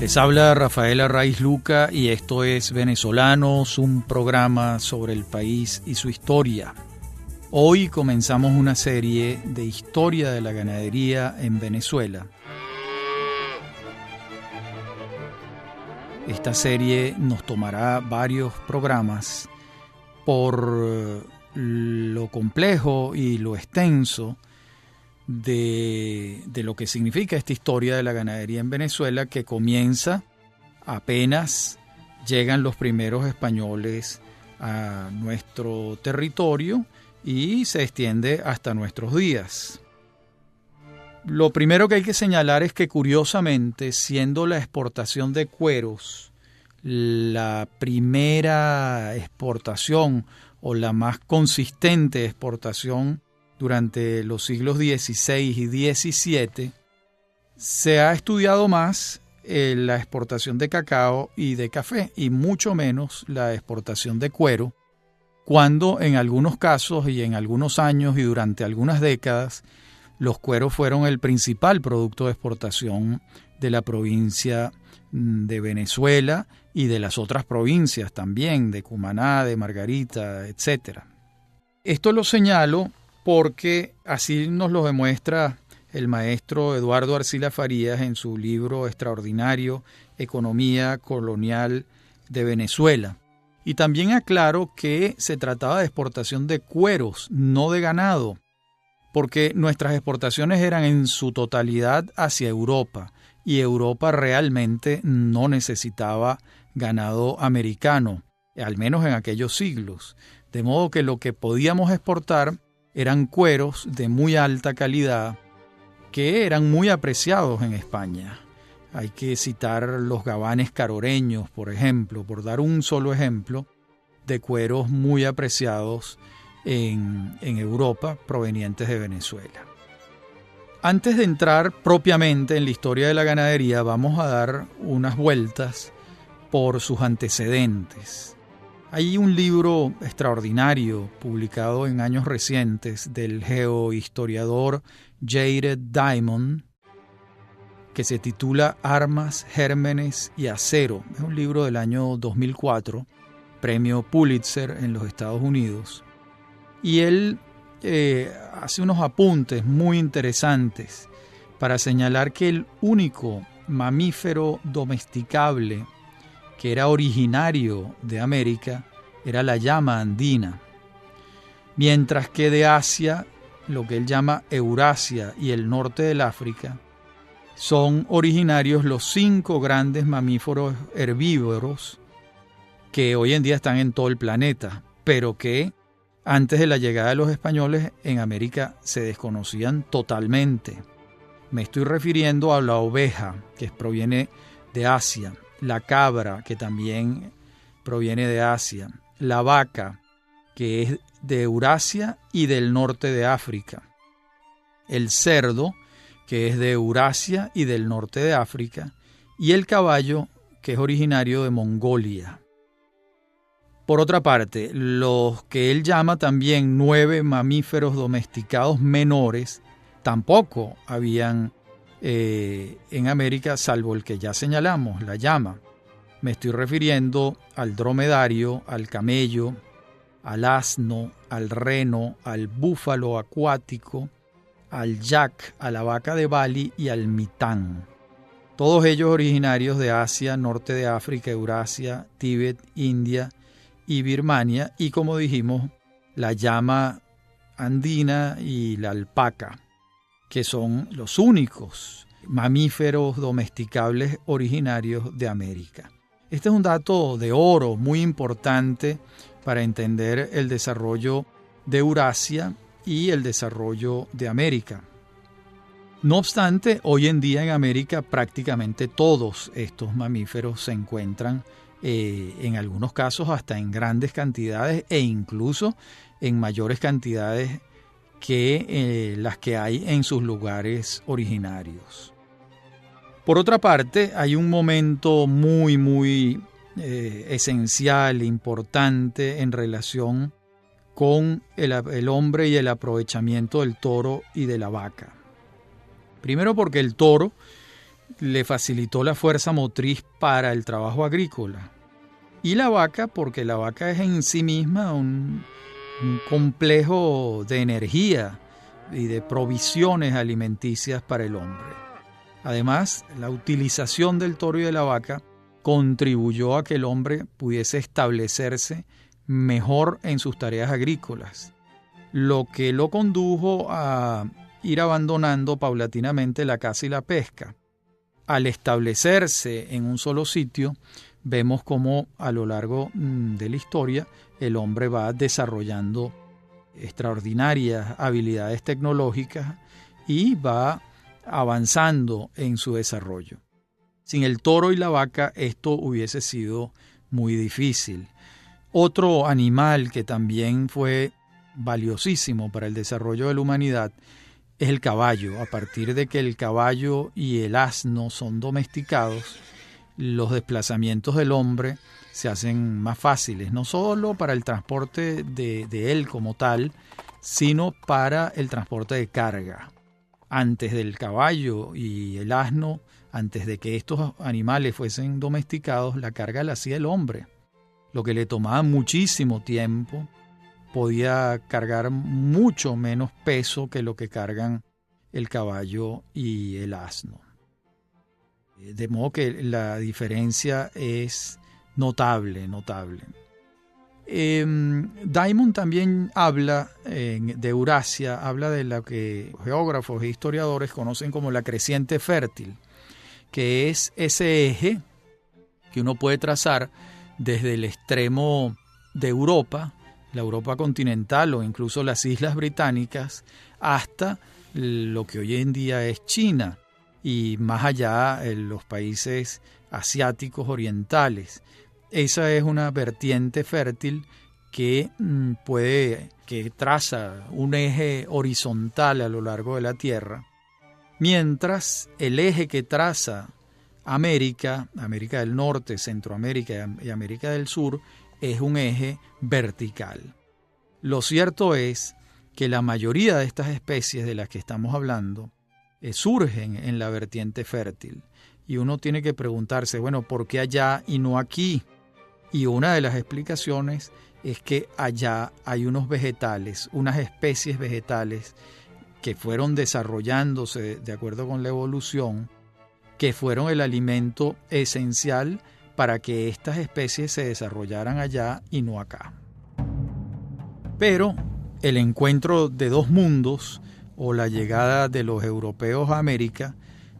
Les habla Rafael Arraiz Luca y esto es Venezolanos, un programa sobre el país y su historia. Hoy comenzamos una serie de historia de la ganadería en Venezuela. Esta serie nos tomará varios programas por lo complejo y lo extenso de lo que significa esta historia de la ganadería en Venezuela, que comienza apenas llegan los primeros españoles a nuestro territorio y se extiende hasta nuestros días. Lo primero que hay que señalar es que, curiosamente, siendo la exportación de cueros la primera exportación o la más consistente exportación durante los siglos XVI y XVII, se ha estudiado más la exportación de cacao y de café y mucho menos la exportación de cuero, cuando en algunos casos y en algunos años y durante algunas décadas los cueros fueron el principal producto de exportación de la provincia de Venezuela y de las otras provincias también, de Cumaná, de Margarita, etc. Esto lo señalo porque así nos lo demuestra el maestro Eduardo Arcila Farías en su libro extraordinario Economía Colonial de Venezuela. Y también aclaro que se trataba de exportación de cueros, no de ganado, porque nuestras exportaciones eran en su totalidad hacia Europa, y Europa realmente no necesitaba ganado americano, al menos en aquellos siglos. De modo que lo que podíamos exportar eran cueros de muy alta calidad que eran muy apreciados en España. Hay que citar los gabanes caroreños, por ejemplo, por dar un solo ejemplo de cueros muy apreciados en Europa provenientes de Venezuela. Antes de entrar propiamente en la historia de la ganadería, vamos a dar unas vueltas por sus antecedentes. Hay un libro extraordinario publicado en años recientes del geohistoriador Jared Diamond que se titula Armas, Gérmenes y Acero. Es un libro del año 2004, premio Pulitzer en los Estados Unidos. Y él hace unos apuntes muy interesantes para señalar que el único mamífero domesticable que era originario de América era la llama andina, mientras que de Asia, lo que él llama Eurasia y el norte del África, son originarios los 5 grandes mamíferos herbívoros que hoy en día están en todo el planeta, pero que antes de la llegada de los españoles en América se desconocían totalmente. Me estoy refiriendo a la oveja, que proviene de Asia, la cabra, que también proviene de Asia, la vaca, que es de Eurasia y del norte de África, el cerdo, que es de Eurasia y del norte de África, y el caballo, que es originario de Mongolia. Por otra parte, los que él llama también 9 mamíferos domesticados menores tampoco habían en América, salvo el que ya señalamos, la llama. Me estoy refiriendo al dromedario, al camello, al asno, al reno, al búfalo acuático, al yak, a la vaca de Bali y al mitán. Todos ellos originarios de Asia, norte de África, Eurasia, Tíbet, India y Birmania, y como dijimos, la llama andina y la alpaca, que son los únicos mamíferos domesticables originarios de América. Este es un dato de oro muy importante para entender el desarrollo de Eurasia y el desarrollo de América. No obstante, hoy en día en América prácticamente todos estos mamíferos se encuentran en algunos casos hasta en grandes cantidades e incluso en mayores cantidades que las que hay en sus lugares originarios. Por otra parte, hay un momento muy esencial, importante en relación con el hombre y el aprovechamiento del toro y de la vaca. Primero porque el toro le facilitó la fuerza motriz para el trabajo agrícola. Y la vaca, porque la vaca es en sí misma un complejo de energía y de provisiones alimenticias para el hombre. Además, la utilización del toro y de la vaca contribuyó a que el hombre pudiese establecerse mejor en sus tareas agrícolas, lo que lo condujo a ir abandonando paulatinamente la caza y la pesca. Al establecerse en un solo sitio, vemos cómo a lo largo de la historia el hombre va desarrollando extraordinarias habilidades tecnológicas y va avanzando en su desarrollo. Sin el toro y la vaca esto hubiese sido muy difícil. Otro animal que también fue valiosísimo para el desarrollo de la humanidad es el caballo. A partir de que el caballo y el asno son domesticados, los desplazamientos del hombre se hacen más fáciles, no solo para el transporte de él como tal, sino para el transporte de carga. Antes del caballo y el asno, antes de que estos animales fuesen domesticados, la carga la hacía el hombre, lo que le tomaba muchísimo tiempo. Podía cargar mucho menos peso que lo que cargan el caballo y el asno. De modo que la diferencia es notable. Diamond también habla de Eurasia, habla de lo que geógrafos e historiadores conocen como la creciente fértil, que es ese eje que uno puede trazar desde el extremo de Europa, la Europa continental o incluso las Islas Británicas, hasta lo que hoy en día es China y más allá en los países asiáticos orientales. Esa es una vertiente fértil que traza un eje horizontal a lo largo de la Tierra, mientras el eje que traza América del Norte, Centroamérica y América del Sur es un eje vertical. Lo cierto es que la mayoría de estas especies de las que estamos hablando surgen en la vertiente fértil y uno tiene que preguntarse, bueno, ¿por qué allá y no aquí? Y una de las explicaciones es que allá hay unos vegetales, unas especies vegetales que fueron desarrollándose de acuerdo con la evolución, que fueron el alimento esencial para que estas especies se desarrollaran allá y no acá. Pero el encuentro de dos mundos o la llegada de los europeos a América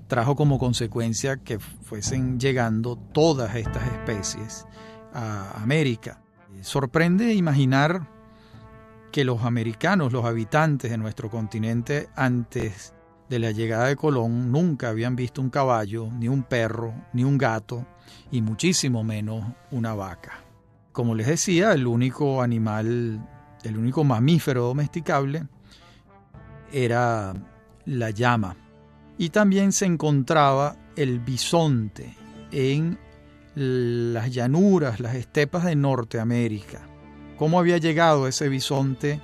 trajo como consecuencia que fuesen llegando todas estas especies a América. Sorprende imaginar que los americanos, los habitantes de nuestro continente antes de la llegada de Colón, nunca habían visto un caballo, ni un perro, ni un gato, y muchísimo menos una vaca. Como les decía, el único mamífero domesticable era la llama. Y también se encontraba el bisonte en las llanuras, las estepas de Norteamérica. ¿Cómo había llegado ese bisonte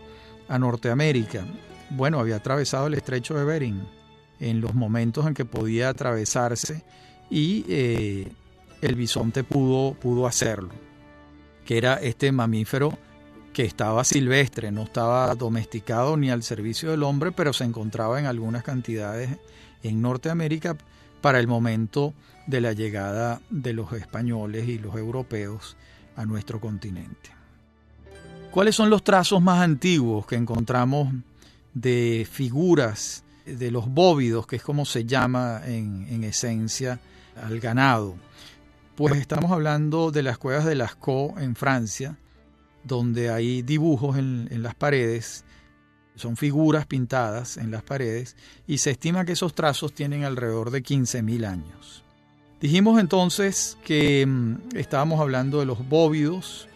a Norteamérica? Bueno, había atravesado el estrecho de Bering en los momentos en que podía atravesarse y el bisonte pudo hacerlo, que era este mamífero que estaba silvestre, no estaba domesticado ni al servicio del hombre, pero se encontraba en algunas cantidades en Norteamérica para el momento de la llegada de los españoles y los europeos a nuestro continente. ¿Cuáles son los trazos más antiguos que encontramos de figuras de los bóvidos, que es como se llama en esencia al ganado? Pues estamos hablando de las cuevas de Lascaux en Francia, donde hay dibujos en las paredes, son figuras pintadas en las paredes, y se estima que esos trazos tienen alrededor de 15.000 años. Dijimos entonces que estábamos hablando de los bóvidos,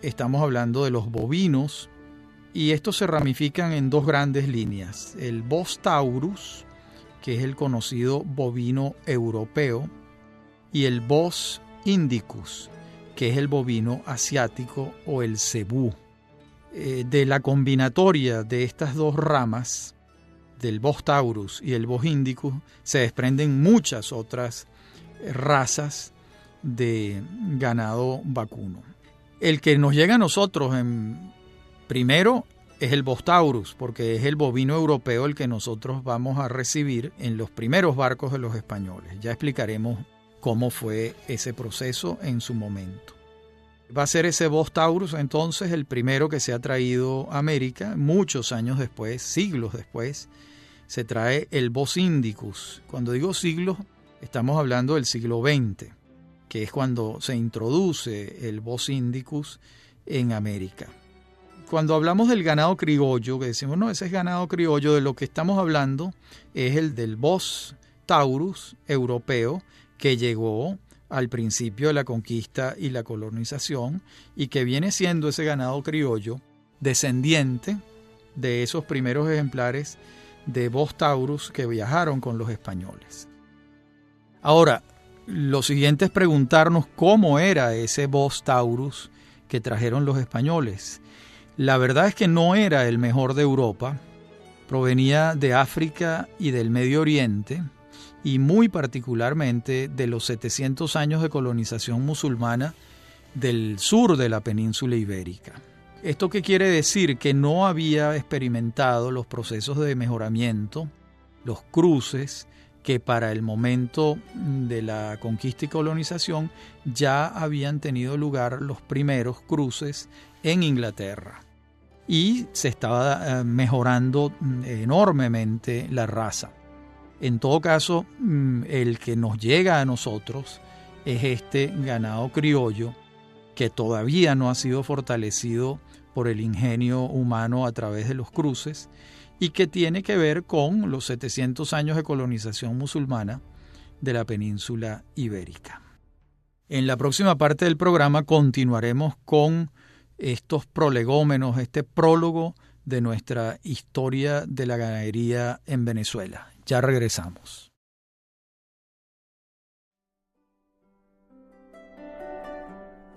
estamos hablando de los bovinos, y estos se ramifican en dos grandes líneas: el Bos taurus, que es el conocido bovino europeo, y el Bos indicus, que es el bovino asiático o el cebú. De la combinatoria de estas dos ramas del Bos taurus y el Bos indicus se desprenden muchas otras razas de ganado vacuno. El que nos llega a nosotros primero es el Bos taurus, porque es el bovino europeo el que nosotros vamos a recibir en los primeros barcos de los españoles. Ya explicaremos cómo fue ese proceso en su momento. Va a ser ese Bos taurus entonces el primero que se ha traído a América. Muchos años después, siglos después, se trae el Bos indicus. Cuando digo siglos, estamos hablando del siglo XX, que es cuando se introduce el Bos indicus en América. Cuando hablamos del ganado criollo, que decimos, no, ese es ganado criollo, de lo que estamos hablando es el del Bos taurus europeo, que llegó al principio de la conquista y la colonización, y que viene siendo ese ganado criollo descendiente de esos primeros ejemplares de Bos taurus que viajaron con los españoles. Ahora, lo siguiente es preguntarnos cómo era ese Bos taurus que trajeron los españoles. La verdad es que no era el mejor de Europa, provenía de África y del Medio Oriente, y muy particularmente de los 700 años de colonización musulmana del sur de la península ibérica. ¿Esto qué quiere decir? Que no había experimentado los procesos de mejoramiento, los cruces, que para el momento de la conquista y colonización ya habían tenido lugar los primeros cruces en Inglaterra. Y se estaba mejorando enormemente la raza. En todo caso, el que nos llega a nosotros es este ganado criollo que todavía no ha sido fortalecido por el ingenio humano a través de los cruces y que tiene que ver con los 700 años de colonización musulmana de la península ibérica. En la próxima parte del programa continuaremos con estos prolegómenos, este prólogo de nuestra historia de la ganadería en Venezuela. Ya regresamos.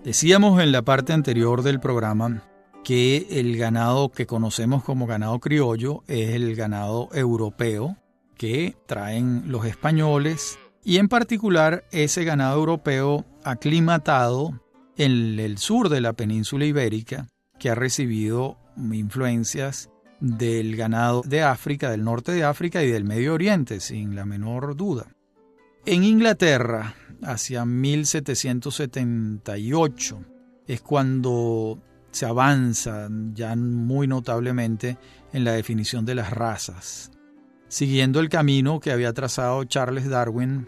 Decíamos en la parte anterior del programa que el ganado que conocemos como ganado criollo es el ganado europeo que traen los españoles, y en particular ese ganado europeo aclimatado en el sur de la península ibérica, que ha recibido influencias del ganado de África, del norte de África y del Medio Oriente, sin la menor duda. En Inglaterra, hacia 1778, es cuando se avanza ya muy notablemente en la definición de las razas, siguiendo el camino que había trazado Charles Darwin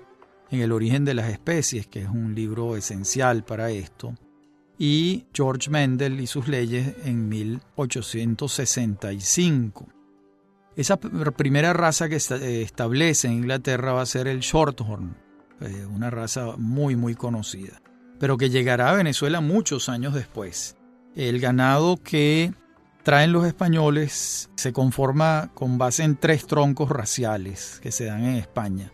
en El origen de las especies, que es un libro esencial para esto, y George Mendel y sus leyes en 1865. Esa primera raza que establece en Inglaterra va a ser el Shorthorn, una raza muy muy conocida, pero que llegará a Venezuela muchos años después. El ganado que traen los españoles se conforma con base en 3 troncos raciales que se dan en España.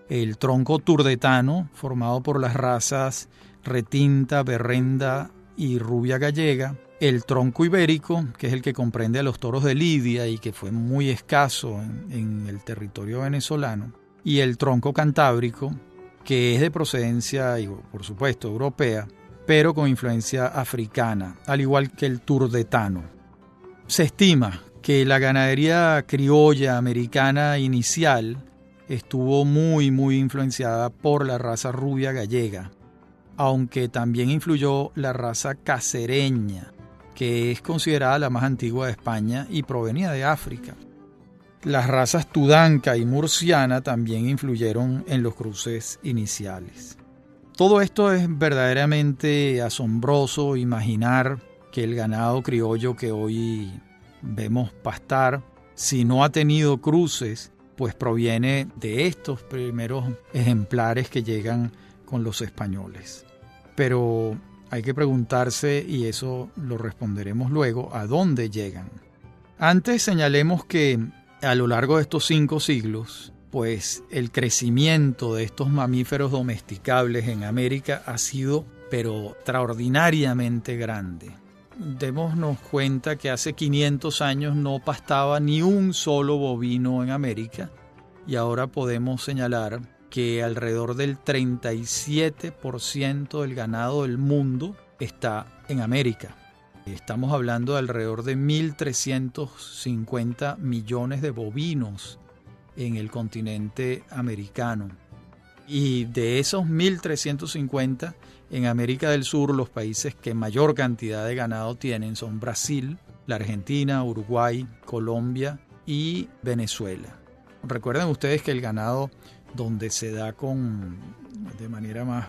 El tronco turdetano, formado por las razas retinta, berrenda y rubia gallega. El tronco ibérico, que es el que comprende a los toros de Lidia y que fue muy escaso en el territorio venezolano. Y el tronco cantábrico, que es de procedencia, por supuesto, europea, pero con influencia africana, al igual que el turdetano. Se estima que la ganadería criolla americana inicial estuvo muy influenciada por la raza rubia gallega, aunque también influyó la raza cacereña, que es considerada la más antigua de España y provenía de África. Las razas tudanca y murciana también influyeron en los cruces iniciales. Todo esto es verdaderamente asombroso, imaginar que el ganado criollo que hoy vemos pastar, si no ha tenido cruces, pues proviene de estos primeros ejemplares que llegan con los españoles. Pero hay que preguntarse, y eso lo responderemos luego, ¿a dónde llegan? Antes señalemos que a lo largo de estos 5 siglos, pues el crecimiento de estos mamíferos domesticables en América ha sido pero extraordinariamente grande. démonos cuenta que hace 500 años no pastaba ni un solo bovino en América, y ahora podemos señalar que alrededor del 37% del ganado del mundo está en América. Estamos hablando de alrededor de 1.350 millones de bovinos en el continente americano. Y de esos 1.350, en América del Sur, los países que mayor cantidad de ganado tienen son Brasil, la Argentina, Uruguay, Colombia y Venezuela. Recuerden ustedes que el ganado donde se da de manera más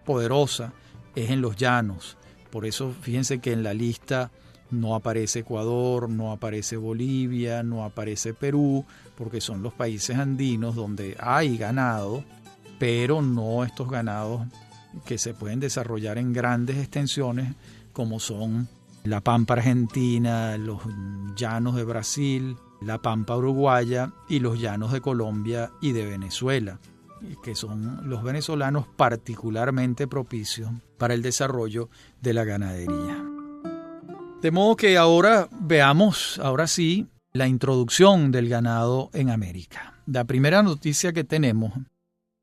poderosa es en los llanos. Por eso fíjense que en la lista no aparece Ecuador, no aparece Bolivia, no aparece Perú, porque son los países andinos donde hay ganado, pero no estos ganados que se pueden desarrollar en grandes extensiones como son la pampa argentina, los llanos de Brasil, la pampa uruguaya y los llanos de Colombia y de Venezuela, que son los venezolanos particularmente propicios para el desarrollo de la ganadería. De modo que ahora veamos, ahora sí, la introducción del ganado en América. La primera noticia que tenemos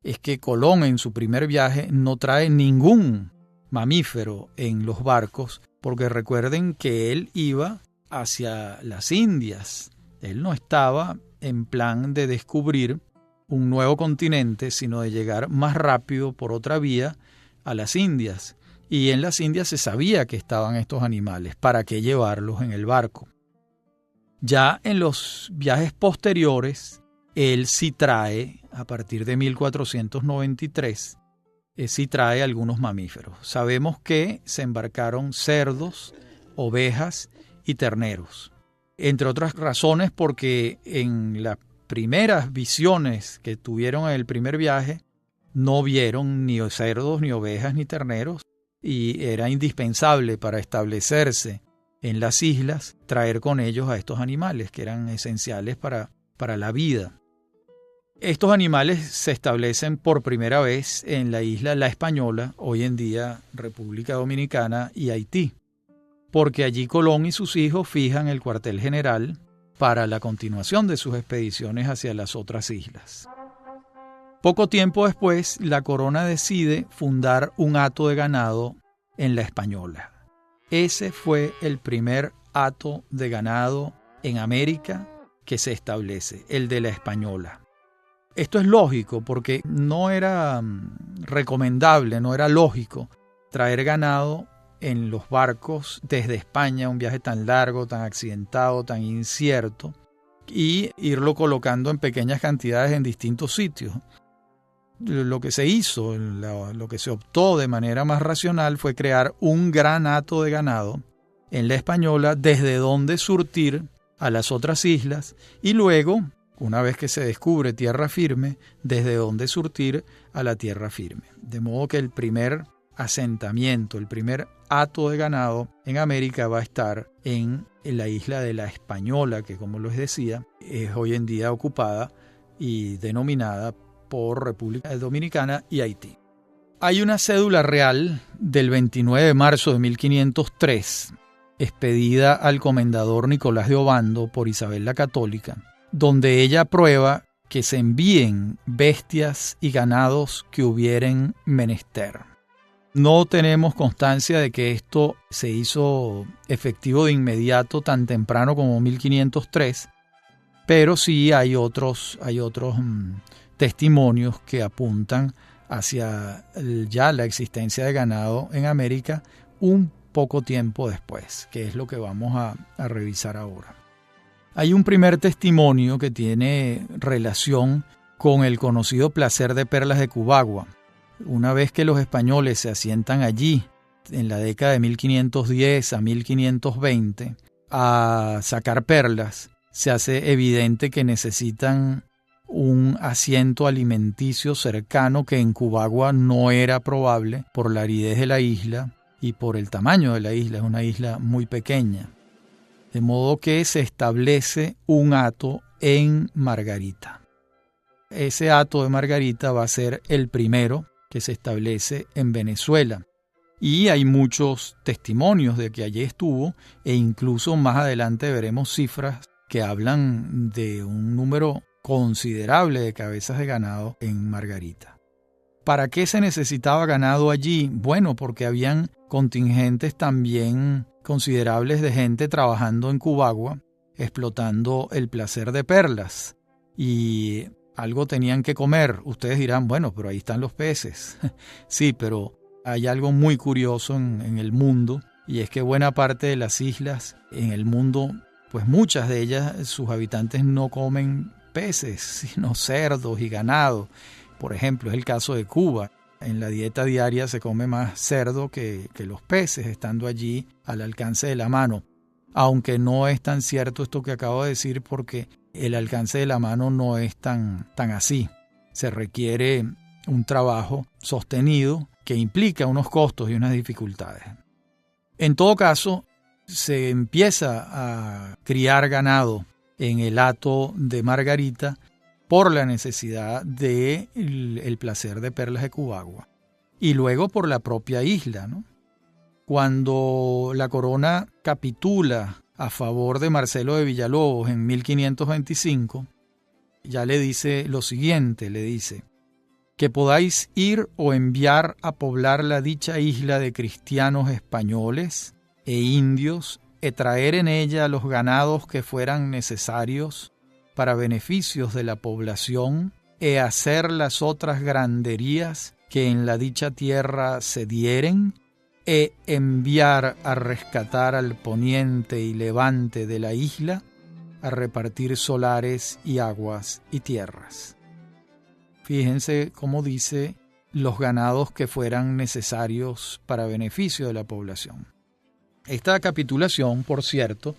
es que Colón en su primer viaje no trae ningún mamífero en los barcos, porque recuerden que él iba hacia las Indias. Él no estaba en plan de descubrir un nuevo continente, sino de llegar más rápido por otra vía a las Indias. Y en las Indias se sabía que estaban estos animales, ¿para qué llevarlos en el barco? Ya en los viajes posteriores, él sí trae, a partir de 1493, sí trae algunos mamíferos. Sabemos que se embarcaron cerdos, ovejas y terneros. Entre otras razones porque en las primeras visiones que tuvieron en el primer viaje no vieron ni cerdos, ni ovejas, ni terneros, y era indispensable para establecerse en las islas traer con ellos a estos animales que eran esenciales para la vida. Estos animales se establecen por primera vez en la isla La Española, hoy en día República Dominicana y Haití, porque allí Colón y sus hijos fijan el cuartel general para la continuación de sus expediciones hacia las otras islas. Poco tiempo después, la corona decide fundar un hato de ganado en La Española. Ese fue el primer hato de ganado en América que se establece, el de La Española. Esto es lógico porque no era recomendable, no era lógico traer ganado en los barcos desde España, un viaje tan largo, tan accidentado, tan incierto, y irlo colocando en pequeñas cantidades en distintos sitios. Lo que se hizo, lo que se optó de manera más racional fue crear un gran hato de ganado en La Española desde donde surtir a las otras islas y luego, una vez que se descubre tierra firme, desde donde surtir a la tierra firme. De modo que el primer asentamiento, el primer hato de ganado en América va a estar en la isla de La Española, que como les decía, es hoy en día ocupada y denominada por República Dominicana y Haití. Hay una cédula real del 29 de marzo de 1503, expedida al comendador Nicolás de Obando por Isabel la Católica, donde ella aprueba que se envíen bestias y ganados que hubieren menester. No tenemos constancia de que esto se hizo efectivo de inmediato tan temprano como 1503, pero sí hay otros testimonios que apuntan hacia ya la existencia de ganado en América un poco tiempo después, que es lo que vamos a revisar ahora. Hay un primer testimonio que tiene relación con el conocido placer de perlas de Cubagua. Una vez que los españoles se asientan allí, en la década de 1510 a 1520, a sacar perlas, se hace evidente que necesitan un asiento alimenticio cercano que en Cubagua no era probable por la aridez de la isla y por el tamaño de la isla. Es una isla muy pequeña. De modo que se establece un hato en Margarita. Ese hato de Margarita va a ser el primero que se establece en Venezuela. Y hay muchos testimonios de que allí estuvo, e incluso más adelante veremos cifras que hablan de un número considerable de cabezas de ganado en Margarita. ¿Para qué se necesitaba ganado allí? Bueno, porque habían contingentes también considerables de gente trabajando en Cubagua, explotando el placer de perlas. Y algo tenían que comer. Ustedes dirán, bueno, pero ahí están los peces. Sí, pero hay algo muy curioso en el mundo, y es que buena parte de las islas en el mundo, pues muchas de ellas, sus habitantes no comen peces, sino cerdos y ganado. Por ejemplo, es el caso de Cuba. En la dieta diaria se come más cerdo que los peces, estando allí al alcance de la mano. Aunque no es tan cierto esto que acabo de decir, porque el alcance de la mano no es tan así. Se requiere un trabajo sostenido que implica unos costos y unas dificultades. En todo caso, se empieza a criar ganado en el hato de Margarita por la necesidad del placer de perlas de Cubagua y luego por la propia isla, ¿no? Cuando la corona capitula a favor de Marcelo de Villalobos en 1525, ya le dice lo siguiente, le dice: que podáis ir o enviar a poblar la dicha isla de cristianos españoles e indios, e traer en ella los ganados que fueran necesarios para beneficios de la población, e hacer las otras granderías que en la dicha tierra se dieren, e enviar a rescatar al poniente y levante de la isla, a repartir solares y aguas y tierras. Fíjense cómo dice los ganados que fueran necesarios para beneficio de la población. Esta capitulación, por cierto,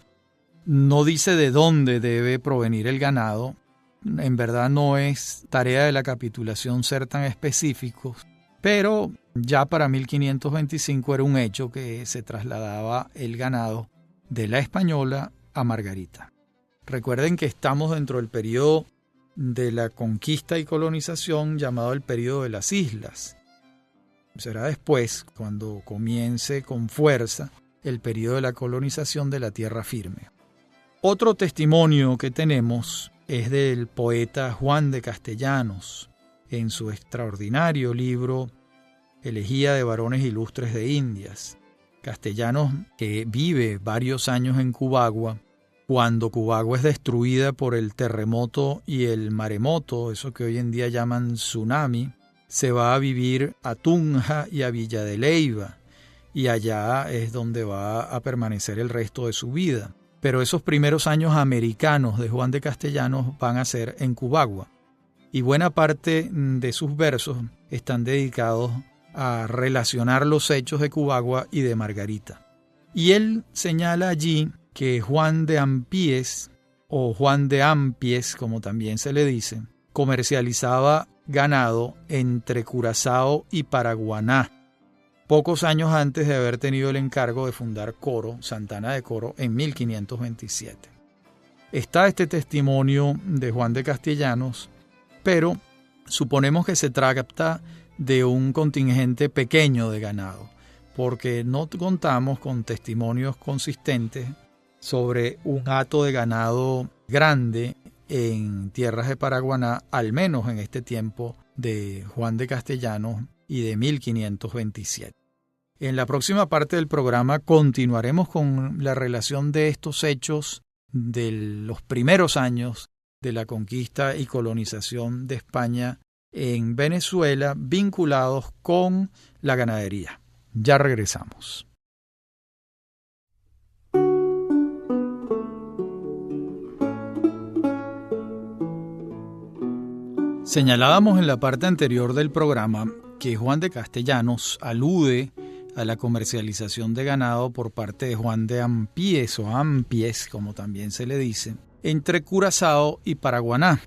no dice de dónde debe provenir el ganado. En verdad no es tarea de la capitulación ser tan específicos, pero ya para 1525 era un hecho que se trasladaba el ganado de la Española a Margarita. Recuerden que estamos dentro del periodo de la conquista y colonización llamado el periodo de las islas. Será después cuando comience con fuerza el periodo de la colonización de la tierra firme. Otro testimonio que tenemos es del poeta Juan de Castellanos, en su extraordinario libro Elegía de varones ilustres de Indias. Castellanos, que vive varios años en Cubagua, cuando Cubagua es destruida por el terremoto y el maremoto, eso que hoy en día llaman tsunami, se va a vivir a Tunja y a Villa de Leyva, y allá es donde va a permanecer el resto de su vida. Pero esos primeros años americanos de Juan de Castellanos van a ser en Cubagua, y buena parte de sus versos están dedicados a relacionar los hechos de Cubagua y de Margarita. Y él señala allí que Juan de Ampíes, o Juan de Ampies, como también se le dice, comercializaba ganado entre Curazao y Paraguaná, pocos años antes de haber tenido el encargo de fundar Coro, Santana de Coro, en 1527. Está este testimonio de Juan de Castellanos, pero suponemos que se trata de un contingente pequeño de ganado, porque no contamos con testimonios consistentes sobre un hato de ganado grande en tierras de Paraguaná, al menos en este tiempo de Juan de Castellanos y de 1527. En la próxima parte del programa continuaremos con la relación de estos hechos de los primeros años de la conquista y colonización de España en Venezuela, vinculados con la ganadería. Ya regresamos. Señalábamos en la parte anterior del programa que Juan de Castellanos alude a la comercialización de ganado por parte de Juan de Ampíes, o Ampies, como también se le dice, entre Curazao y Paraguaná.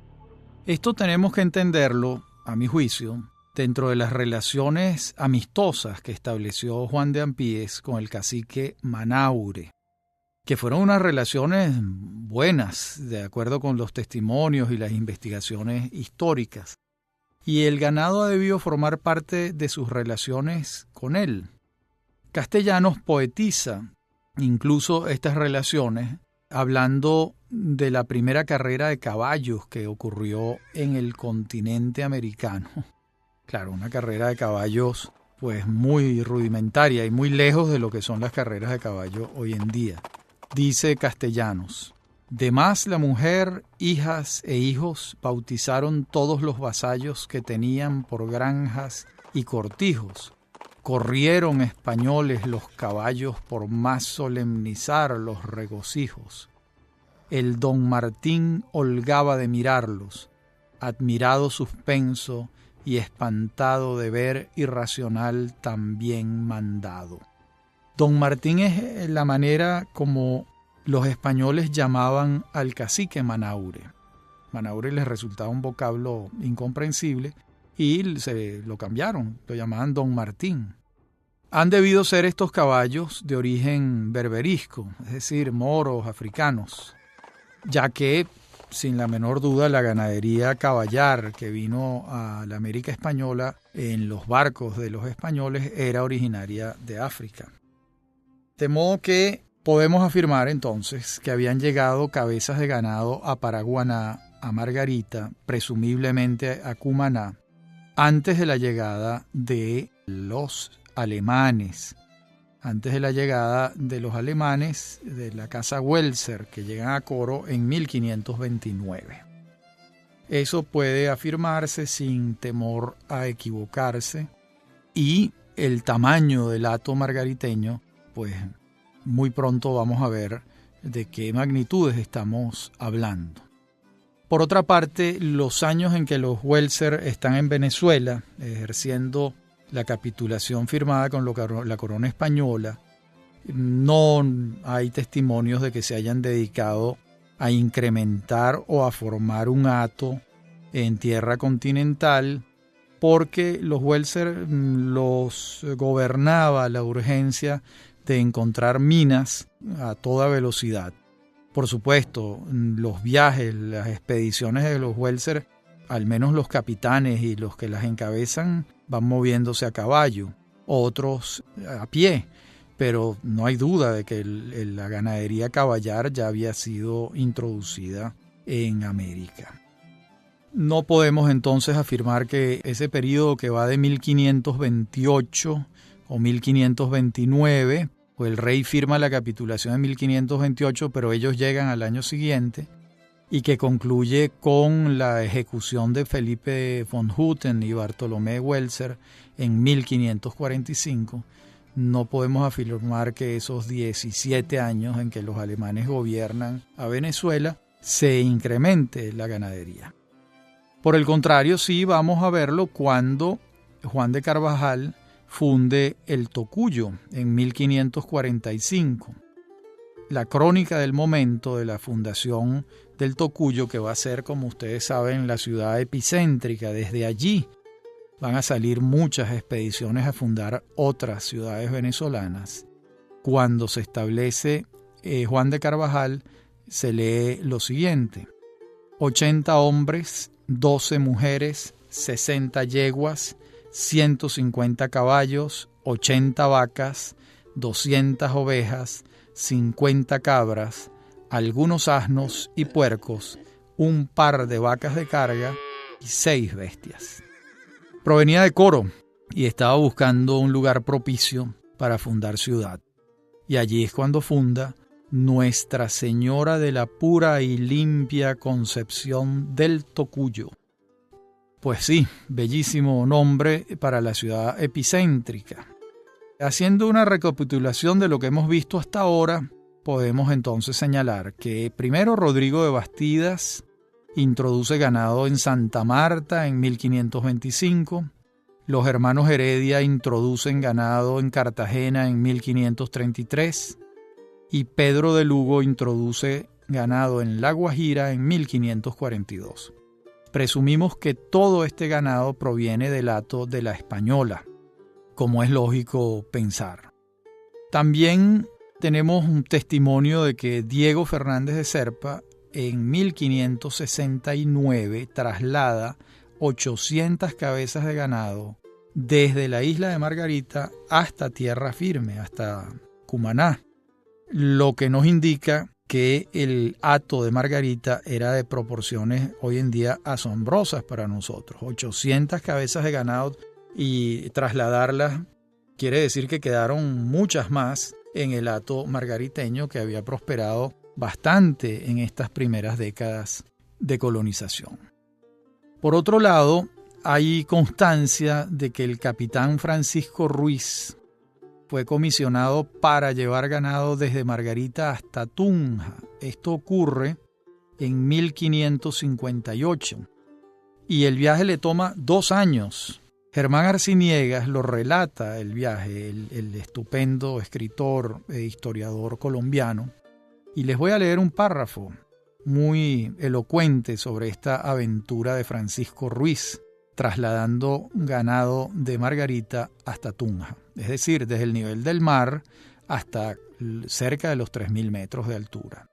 Esto tenemos que entenderlo, a mi juicio, dentro de las relaciones amistosas que estableció Juan de Ampíes con el cacique Manaure, que fueron unas relaciones buenas, de acuerdo con los testimonios y las investigaciones históricas. Y el ganado ha debido formar parte de sus relaciones con él. Castellanos poetiza incluso estas relaciones hablando de la primera carrera de caballos que ocurrió en el continente americano. Claro, una carrera de caballos pues muy rudimentaria y muy lejos de lo que son las carreras de caballo hoy en día. Dice Castellanos: demás la mujer, hijas e hijos bautizaron todos los vasallos que tenían por granjas y cortijos. Corrieron españoles los caballos por más solemnizar los regocijos. El don Martín holgaba de mirarlos, admirado suspenso y espantado de ver irracional tan bien mandado. Don Martín es la manera como los españoles llamaban al cacique Manaure. Manaure les resultaba un vocablo incomprensible y se lo cambiaron, lo llamaban Don Martín. Han debido ser estos caballos de origen berberisco, es decir, moros, africanos, ya que, sin la menor duda, la ganadería caballar que vino a la América española en los barcos de los españoles era originaria de África. De modo que podemos afirmar entonces que habían llegado cabezas de ganado a Paraguaná, a Margarita, presumiblemente a Cumaná, antes de la llegada de los alemanes, de la casa Welser, que llegan a Coro en 1529. Eso puede afirmarse sin temor a equivocarse, y el tamaño del hato margariteño, pues muy pronto vamos a ver de qué magnitudes estamos hablando. Por otra parte, los años en que los Welser están en Venezuela, ejerciendo la capitulación firmada con la corona española, no hay testimonios de que se hayan dedicado a incrementar o a formar un hato en tierra continental, porque los Welser los gobernaba la urgencia de encontrar minas a toda velocidad. Por supuesto, los viajes, las expediciones de los Welser, al menos los capitanes y los que las encabezan, van moviéndose a caballo, otros a pie, pero no hay duda de que la ganadería caballar ya había sido introducida en América. No podemos entonces afirmar que ese periodo que va de 1528 o 1529, pues el rey firma la capitulación en 1528, pero ellos llegan al año siguiente, y que concluye con la ejecución de Felipe von Hutten y Bartolomé Welser en 1545, no podemos afirmar que esos 17 años en que los alemanes gobiernan a Venezuela se incremente la ganadería. Por el contrario, sí vamos a verlo cuando Juan de Carvajal funde el Tocuyo en 1545. La crónica del momento de la fundación del Tocuyo, que va a ser, como ustedes saben, la ciudad epicéntrica. Desde allí van a salir muchas expediciones a fundar otras ciudades venezolanas. Cuando se establece Juan de Carvajal, se lee lo siguiente: 80 hombres, 12 mujeres, 60 yeguas, 150 caballos, 80 vacas, 200 ovejas, 50 cabras, algunos asnos y puercos, un par de vacas de carga y 6 bestias. Provenía de Coro y estaba buscando un lugar propicio para fundar ciudad. Y allí es cuando funda Nuestra Señora de la Pura y Limpia Concepción del Tocuyo. Pues sí, bellísimo nombre para la ciudad epicéntrica. Haciendo una recapitulación de lo que hemos visto hasta ahora, podemos entonces señalar que primero Rodrigo de Bastidas introduce ganado en Santa Marta en 1525, los hermanos Heredia introducen ganado en Cartagena en 1533 y Pedro de Lugo introduce ganado en La Guajira en 1542. Presumimos que todo este ganado proviene del hato de la Española, como es lógico pensar. También tenemos un testimonio de que Diego Fernández de Serpa en 1569 traslada 800 cabezas de ganado desde la isla de Margarita hasta tierra firme, hasta Cumaná, lo que nos indica que el hato de Margarita era de proporciones hoy en día asombrosas para nosotros. 800 cabezas de ganado, y trasladarlas quiere decir que quedaron muchas más en el hato margariteño, que había prosperado bastante en estas primeras décadas de colonización. Por otro lado, hay constancia de que el capitán Francisco Ruiz fue comisionado para llevar ganado desde Margarita hasta Tunja. Esto ocurre en 1558 y el viaje le toma 2 años. Germán Arciniegas lo relata el viaje, el estupendo escritor e historiador colombiano, y les voy a leer un párrafo muy elocuente sobre esta aventura de Francisco Ruiz, trasladando ganado de Margarita hasta Tunja, es decir, desde el nivel del mar hasta cerca de los 3.000 metros de altura.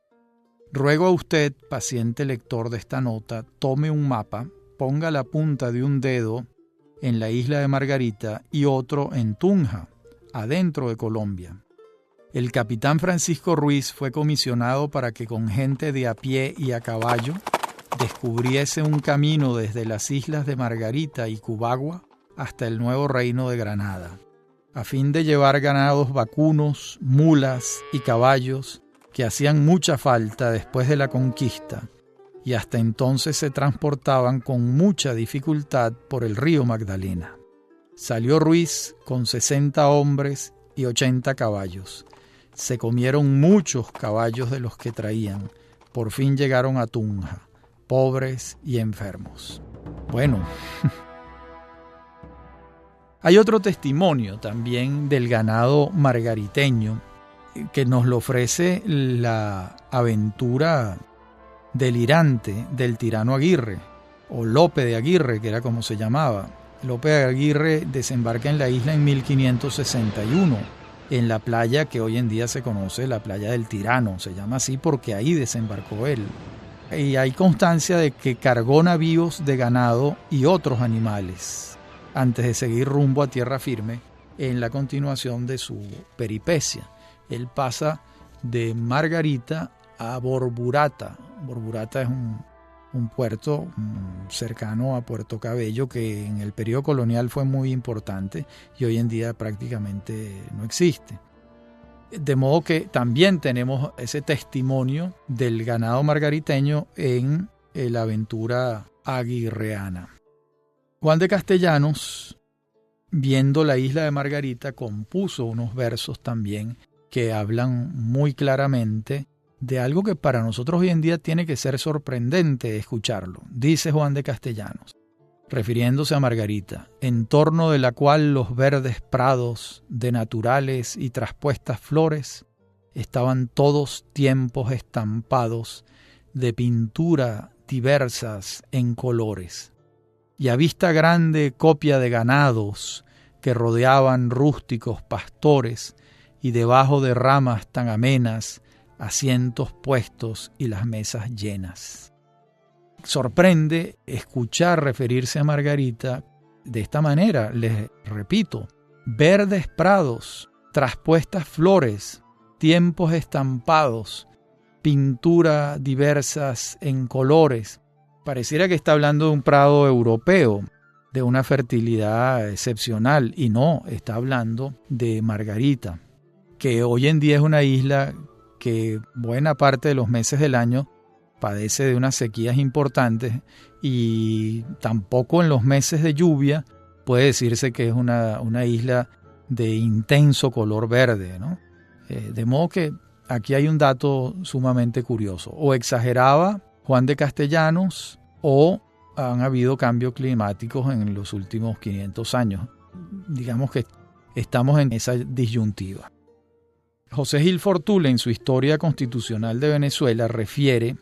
Ruego a usted, paciente lector de esta nota, tome un mapa, ponga la punta de un dedo en la isla de Margarita y otro en Tunja, adentro de Colombia. El capitán Francisco Ruiz fue comisionado para que con gente de a pie y a caballo descubriese un camino desde las islas de Margarita y Cubagua hasta el nuevo reino de Granada, a fin de llevar ganados vacunos, mulas y caballos que hacían mucha falta después de la conquista, y hasta entonces se transportaban con mucha dificultad por el río Magdalena. Salió Ruiz con 60 hombres y 80 caballos. Se comieron muchos caballos de los que traían. Por fin llegaron a Tunja, pobres y enfermos. Bueno, hay otro testimonio también del ganado margariteño que nos lo ofrece la aventura delirante del tirano Aguirre, o Lope de Aguirre, que era como se llamaba. Lope de Aguirre desembarca en la isla en 1561, en la playa que hoy en día se conoce, la playa del Tirano. Se llama así porque ahí desembarcó él. Y hay constancia de que cargó navíos de ganado y otros animales antes de seguir rumbo a tierra firme en la continuación de su peripecia. Él pasa de Margarita a Borburata. Borburata es un puerto cercano a Puerto Cabello que en el periodo colonial fue muy importante y hoy en día prácticamente no existe. De modo que también tenemos ese testimonio del ganado margariteño en la aventura aguirreana. Juan de Castellanos, viendo la isla de Margarita, compuso unos versos también que hablan muy claramente de algo que para nosotros hoy en día tiene que ser sorprendente escucharlo. Dice Juan de Castellanos, refiriéndose a Margarita, en torno de la cual los verdes prados de naturales y traspuestas flores estaban todos tiempos estampados de pintura diversas en colores, y a vista grande copia de ganados que rodeaban rústicos pastores, y debajo de ramas tan amenas, asientos puestos y las mesas llenas. Sorprende escuchar referirse a Margarita de esta manera. Les repito, verdes prados, traspuestas flores, tiempos estampados, pintura diversas en colores. Pareciera que está hablando de un prado europeo, de una fertilidad excepcional, y no, está hablando de Margarita, que hoy en día es una isla que buena parte de los meses del año padece de unas sequías importantes y tampoco en los meses de lluvia puede decirse que es una isla de intenso color verde, ¿no? De modo que aquí hay un dato sumamente curioso. O exageraba Juan de Castellanos o han habido cambios climáticos en los últimos 500 años. Digamos que estamos en esa disyuntiva. José Gil Fortule, en su Historia Constitucional de Venezuela, refiere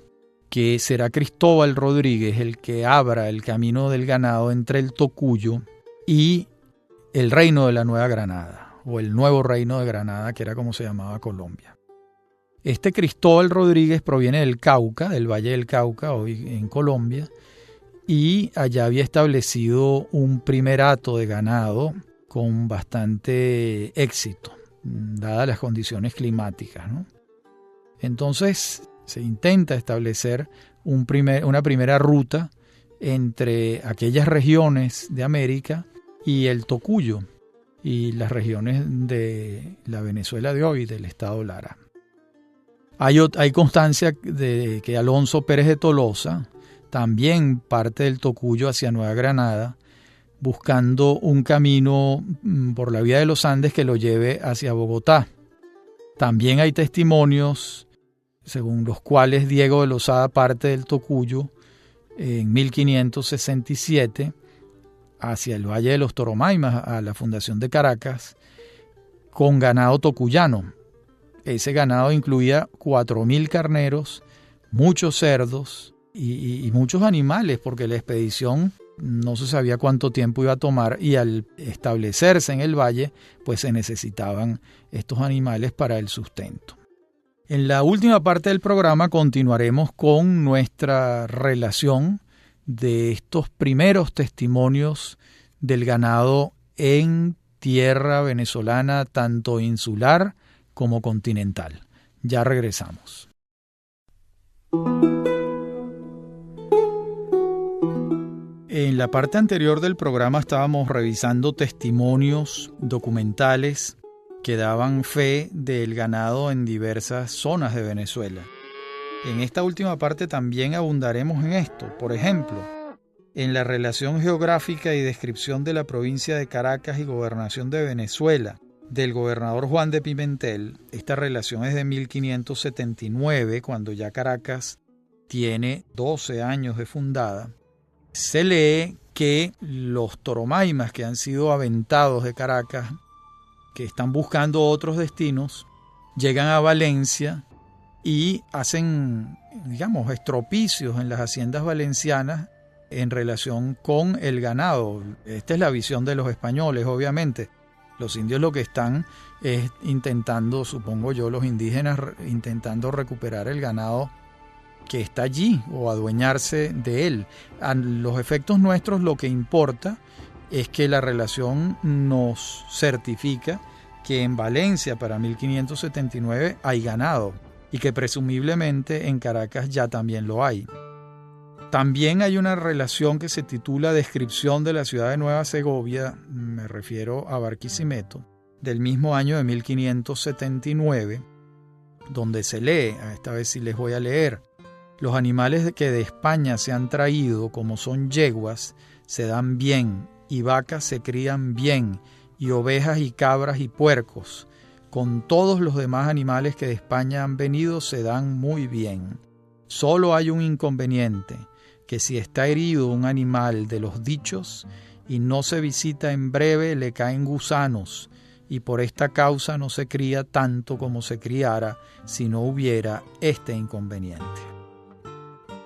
que será Cristóbal Rodríguez el que abra el camino del ganado entre el Tocuyo y el reino de la Nueva Granada, o el nuevo reino de Granada, que era como se llamaba Colombia. Este Cristóbal Rodríguez proviene del Cauca, del Valle del Cauca, hoy en Colombia, y allá había establecido un primerato de ganado con bastante éxito, dadas las condiciones climáticas, ¿no? Entonces se intenta establecer una primera ruta entre aquellas regiones de América y el Tocuyo y las regiones de la Venezuela de hoy, del estado Lara. Hay constancia de que Alonso Pérez de Tolosa también parte del Tocuyo hacia Nueva Granada, buscando un camino por la vía de los Andes que lo lleve hacia Bogotá. También hay testimonios según los cuales Diego de Lozada parte del Tocuyo en 1567 hacia el Valle de los Toromaimas, a la fundación de Caracas, con ganado tocuyano. Ese ganado incluía 4.000 carneros, muchos cerdos y muchos animales, porque la expedición no se sabía cuánto tiempo iba a tomar, y al establecerse en el valle, pues se necesitaban estos animales para el sustento. En la última parte del programa continuaremos con nuestra relación de estos primeros testimonios del ganado en tierra venezolana, tanto insular como continental. Ya regresamos. En la parte anterior del programa estábamos revisando testimonios documentales que daban fe del ganado en diversas zonas de Venezuela. En esta última parte también abundaremos en esto. Por ejemplo, en la relación geográfica y descripción de la provincia de Caracas y gobernación de Venezuela del gobernador Juan de Pimentel. Esta relación es de 1579, cuando ya Caracas tiene 12 años de fundada. Se lee que los toromaimas que han sido aventados de Caracas, que están buscando otros destinos, llegan a Valencia y hacen, estropicios en las haciendas valencianas en relación con el ganado. Esta es la visión de los españoles, obviamente. Los indios lo que están es intentando, supongo yo, los indígenas intentando recuperar el ganado que está allí o adueñarse de él. A los efectos nuestros lo que importa es que la relación nos certifica que en Valencia para 1579 hay ganado y que presumiblemente en Caracas ya también lo hay. También hay una relación que se titula Descripción de la ciudad de Nueva Segovia, me refiero a Barquisimeto, del mismo año de 1579, donde se lee, esta vez sí les voy a leer: los animales que de España se han traído, como son yeguas, se dan bien, y vacas se crían bien, y ovejas y cabras y puercos. Con todos los demás animales que de España han venido se dan muy bien. Solo hay un inconveniente, que si está herido un animal de los dichos y no se visita en breve, le caen gusanos, y por esta causa no se cría tanto como se criara si no hubiera este inconveniente.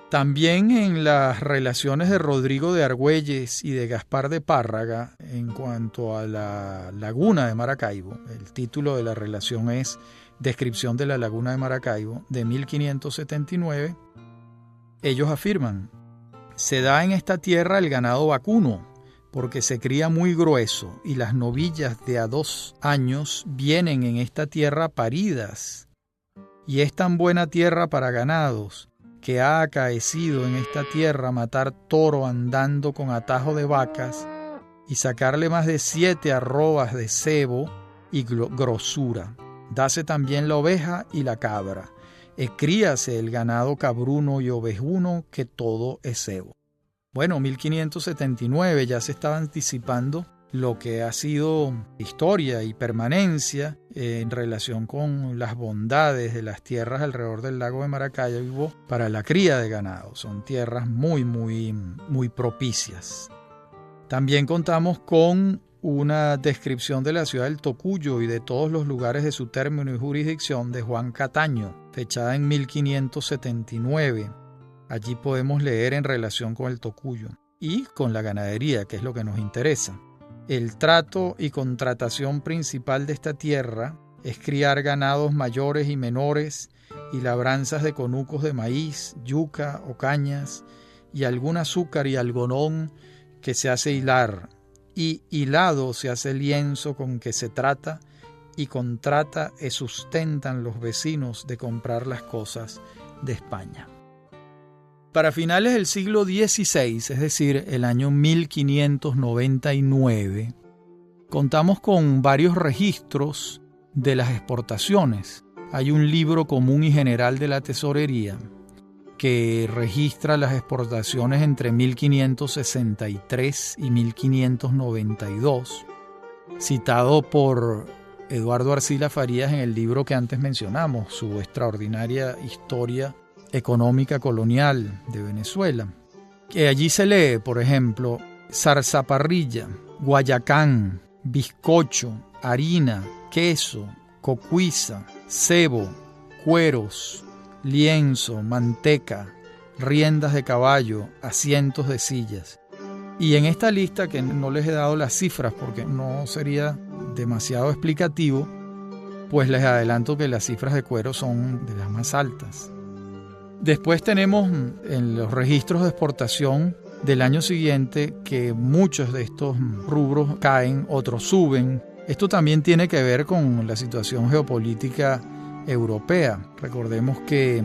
También en las relaciones de Rodrigo de Argüelles y de Gaspar de Párraga en cuanto a la laguna de Maracaibo, el título de la relación es Descripción de la laguna de Maracaibo, de 1579, ellos afirman: se da en esta tierra el ganado vacuno, porque se cría muy grueso, y las novillas de a 2 años vienen en esta tierra paridas, y es tan buena tierra para ganados, que ha acaecido en esta tierra matar toro andando con atajo de vacas y sacarle más de 7 arrobas de cebo y grosura. Dase también la oveja y la cabra. Críase el ganado cabruno y ovejuno, que todo es cebo. Bueno, 1579 ya se estaba anticipando lo que ha sido historia y permanencia en relación con las bondades de las tierras alrededor del lago de Maracaibo para la cría de ganado. Son tierras muy propicias. También contamos con una descripción de la ciudad del Tocuyo y de todos los lugares de su término y jurisdicción de Juan Cataño, fechada en 1579. Allí podemos leer en relación con el Tocuyo y con la ganadería, que es lo que nos interesa. El trato y contratación principal de esta tierra es criar ganados mayores y menores y labranzas de conucos de maíz, yuca o cañas, y algún azúcar y algodón que se hace hilar, y hilado se hace lienzo con que se trata, y con trata sustentan los vecinos de comprar las cosas de España. Para finales del siglo XVI, es decir, el año 1599, contamos con varios registros de las exportaciones. Hay un libro común y general de la tesorería que registra las exportaciones entre 1563 y 1592, citado por Eduardo Arcila Farías en el libro que antes mencionamos, su extraordinaria historia económica colonial de Venezuela. Que allí se lee, por ejemplo, zarzaparrilla, guayacán, bizcocho, harina, queso, cocuiza, cebo, cueros, lienzo, manteca, riendas de caballo, asientos de sillas. Y en esta lista, que no les he dado las cifras porque no sería demasiado explicativo, pues les adelanto que las cifras de cuero son de las más altas. Después tenemos en los registros de exportación del año siguiente que muchos de estos rubros caen, otros suben. Esto también tiene que ver con la situación geopolítica europea. Recordemos que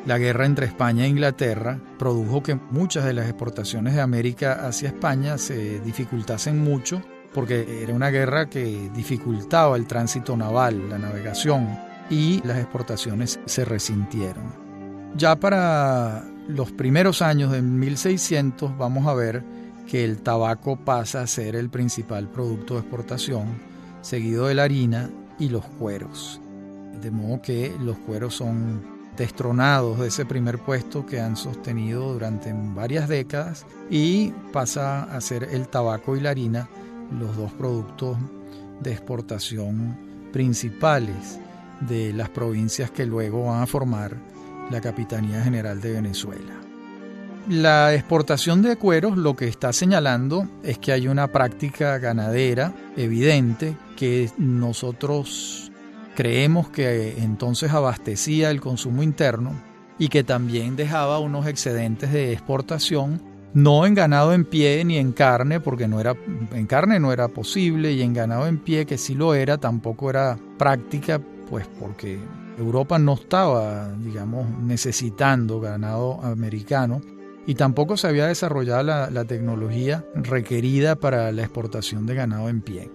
la guerra entre España e Inglaterra produjo que muchas de las exportaciones de América hacia España se dificultasen mucho, porque era una guerra que dificultaba el tránsito naval, la navegación, y las exportaciones se resintieron. Ya para los primeros años de 1600 vamos a ver que el tabaco pasa a ser el principal producto de exportación, seguido de la harina y los cueros. De modo que los cueros son destronados de ese primer puesto que han sostenido durante varias décadas, y pasa a ser el tabaco y la harina los dos productos de exportación principales de las provincias que luego van a formar la Capitanía General de Venezuela. La exportación de cueros lo que está señalando es que hay una práctica ganadera evidente que nosotros creemos que entonces abastecía el consumo interno y que también dejaba unos excedentes de exportación, no en ganado en pie ni en carne, porque en carne no era posible, y en ganado en pie, que sí lo era, tampoco era práctica, pues porque Europa no estaba, necesitando ganado americano, y tampoco se había desarrollado la tecnología requerida para la exportación de ganado en pie.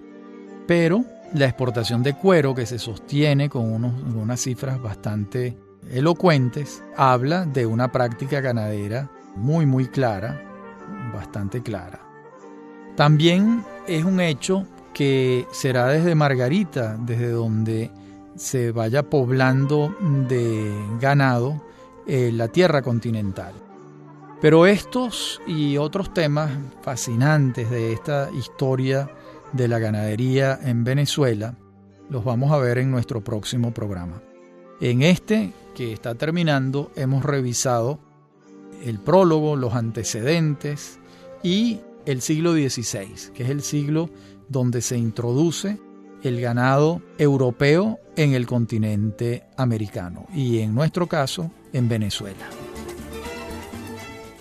Pero la exportación de cuero, que se sostiene con unas cifras bastante elocuentes, habla de una práctica ganadera muy, muy clara, bastante clara. También es un hecho que será desde Margarita, desde donde se vaya poblando de ganado la tierra continental. Pero estos y otros temas fascinantes de esta historia de la ganadería en Venezuela los vamos a ver en nuestro próximo programa. En este, que está terminando, hemos revisado el prólogo, los antecedentes y el siglo XVI, que es el siglo donde se introduce el ganado europeo en el continente americano y, en nuestro caso, en Venezuela.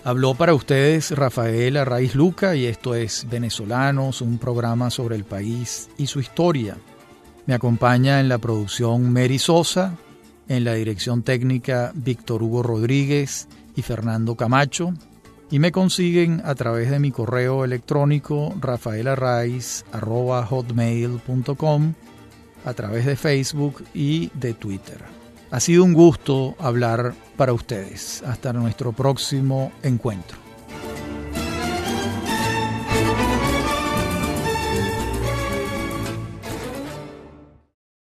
Habló para ustedes Rafael Arraiz Luca, y esto es Venezolanos, un programa sobre el país y su historia. Me acompaña en la producción Mary Sosa, en la dirección técnica Víctor Hugo Rodríguez y Fernando Camacho, y me consiguen a través de mi correo electrónico rafaelarraiz@hotmail.com, a través de Facebook y de Twitter. Ha sido un gusto hablar para ustedes. Hasta nuestro próximo encuentro.